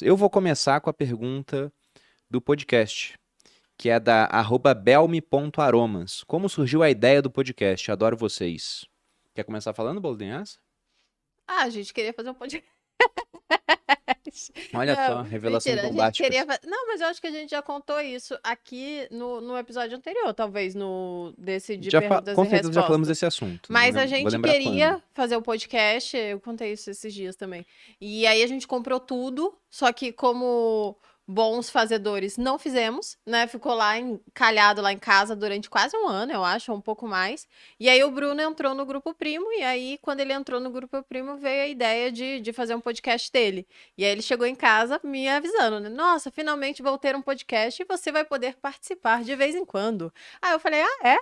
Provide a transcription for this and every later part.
Eu vou começar com a pergunta do podcast, que é da @belme.aromas. Como surgiu a ideia do podcast? Adoro vocês. Quer começar falando, Boldinhas? Ah, a gente queria fazer um podcast. Olha Não, só, revelações mentira, a gente queria. bombásticas. Não, mas eu acho que a gente já contou isso aqui no episódio anterior, talvez, no desse de perguntas Com e certeza já falamos respostas. desse assunto. Não Mas a vou gente lembrar quando. queria fazer o podcast, eu contei isso esses dias também. E aí a gente comprou tudo, só que como bons fazedores não fizemos, né? Ficou lá encalhado lá em casa durante quase um ano, eu acho, ou um pouco mais. E aí o Bruno entrou no Grupo Primo, e aí quando ele entrou no Grupo Primo veio a ideia de fazer um podcast dele. E aí ele chegou em casa me avisando, né? Nossa, finalmente vou ter um podcast e você vai poder participar de vez em quando. Aí eu falei, ah, é?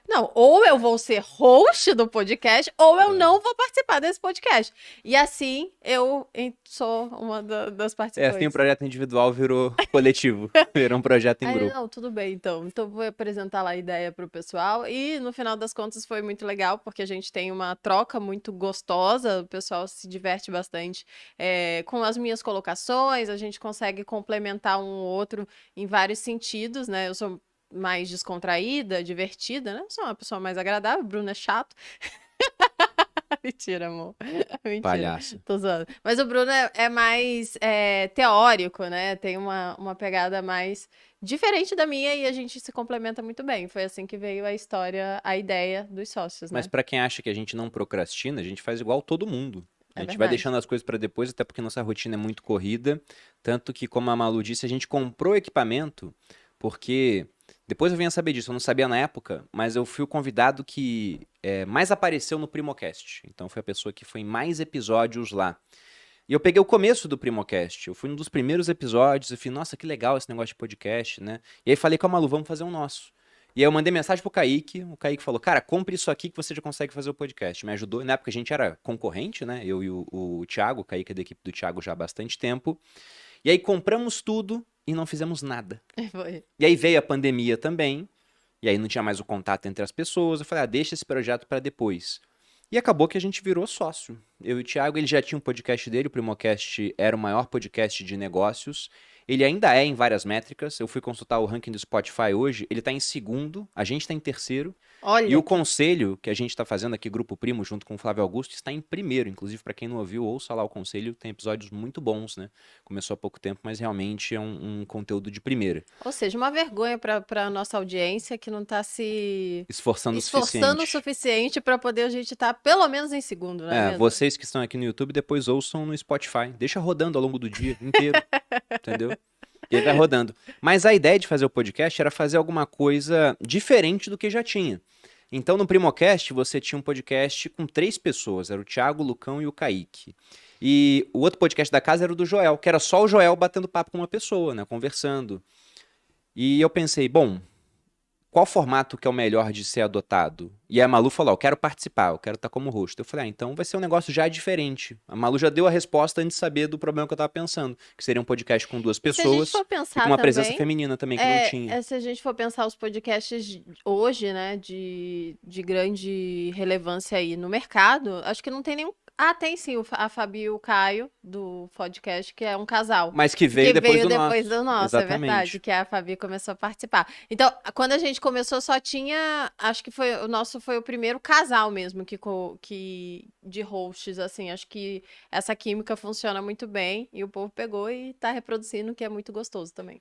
Não, ou eu vou ser host do podcast, ou eu É. não vou participar desse podcast. E assim eu sou uma das Assim o participantes. projeto individual virou coletivo, virou um projeto em Aí, ele, grupo. não, tudo bem, então. Então, vou apresentar lá a ideia pro pessoal. E, no final das contas, foi muito legal, porque a gente tem uma troca muito gostosa. O pessoal se diverte bastante com as minhas colocações. A gente consegue complementar um ou outro em vários sentidos, né? Eu sou mais descontraída, divertida, né? Eu sou uma pessoa mais agradável. O Bruno é chato. Mentira, amor. Mentira. Palhaça. Tô zoando. Mas o Bruno é mais teórico, né? Tem uma pegada mais diferente da minha e a gente se complementa muito bem. Foi assim que veio a história, a ideia dos sócios, Mas né? pra quem acha que a gente não procrastina, a gente faz igual todo mundo. A É gente vai verdade. deixando as coisas pra depois, até porque nossa rotina é muito corrida. Tanto que, como a Malu disse, a gente comprou equipamento porque depois eu vim a saber disso, eu não sabia na época, mas eu fui o convidado que mais apareceu no Primocast. Então foi a pessoa que foi em mais episódios lá. E eu peguei o começo do Primocast. Eu fui um dos primeiros episódios. Eu falei, nossa, que legal esse negócio de podcast, né? E aí falei com a Malu, vamos fazer um nosso. E aí eu mandei mensagem pro Kaique. O Kaique falou, cara, compre isso aqui que você já consegue fazer o podcast. Me ajudou. Na época a gente era concorrente, né? Eu e o Thiago. O Kaique é da equipe do Thiago já há bastante tempo. E aí compramos tudo e não fizemos nada. Foi. E aí veio a pandemia também. E aí não tinha mais o contato entre as pessoas. Eu falei, ah, deixa esse projeto para depois. E acabou que a gente virou sócio. Eu e o Thiago, ele já tinha um podcast dele, o Primocast era o maior podcast de negócios. Ele ainda é em várias métricas. Eu fui consultar o ranking do Spotify hoje, ele está em segundo, a gente está em terceiro. E Olha o que. conselho que a gente está fazendo aqui, Grupo Primo, junto com o Flávio Augusto, está em primeiro. Inclusive, para quem não ouviu, ouça lá o conselho, tem episódios muito bons, né? Começou há pouco tempo, mas realmente é um conteúdo de primeira. Ou seja, uma vergonha para nossa audiência que não tá se Esforçando o esforçando o suficiente. suficiente para poder a gente estar pelo menos em segundo, não é É, mesmo? vocês que estão aqui no YouTube, depois ouçam no Spotify. Deixa rodando ao longo do dia inteiro, entendeu? E aí vai rodando. Mas a ideia de fazer o podcast era fazer alguma coisa diferente do que já tinha. Então, no Primocast, você tinha um podcast com 3 pessoas. Era o Thiago, o Lucão e o Kaique. E o outro podcast da casa era o do Joel, que era só o Joel batendo papo com uma pessoa, né? Conversando. E eu pensei, bom, qual formato que é o melhor de ser adotado? E a Malu falou, eu quero participar, eu quero estar como host. Eu falei, ah, então vai ser um negócio já diferente. A Malu já deu a resposta antes de saber do problema que eu estava pensando, que seria um podcast com 2 E se a gente pessoas for e com pensar uma presença também, feminina também, que não tinha. se a gente for pensar os podcasts hoje, né, de grande relevância aí no mercado, acho que não tem nenhum. Ah, tem sim, a Fabi e o Caio, do podcast, que é um casal. Mas que veio Que depois veio do depois nosso. do nosso, é verdade, Exatamente. que a Fabi começou a participar. Então, quando a gente começou, só tinha. Acho que foi o nosso foi o primeiro casal mesmo que de hosts, assim. Acho que essa química funciona muito bem e o povo pegou e tá reproduzindo, que é muito gostoso também.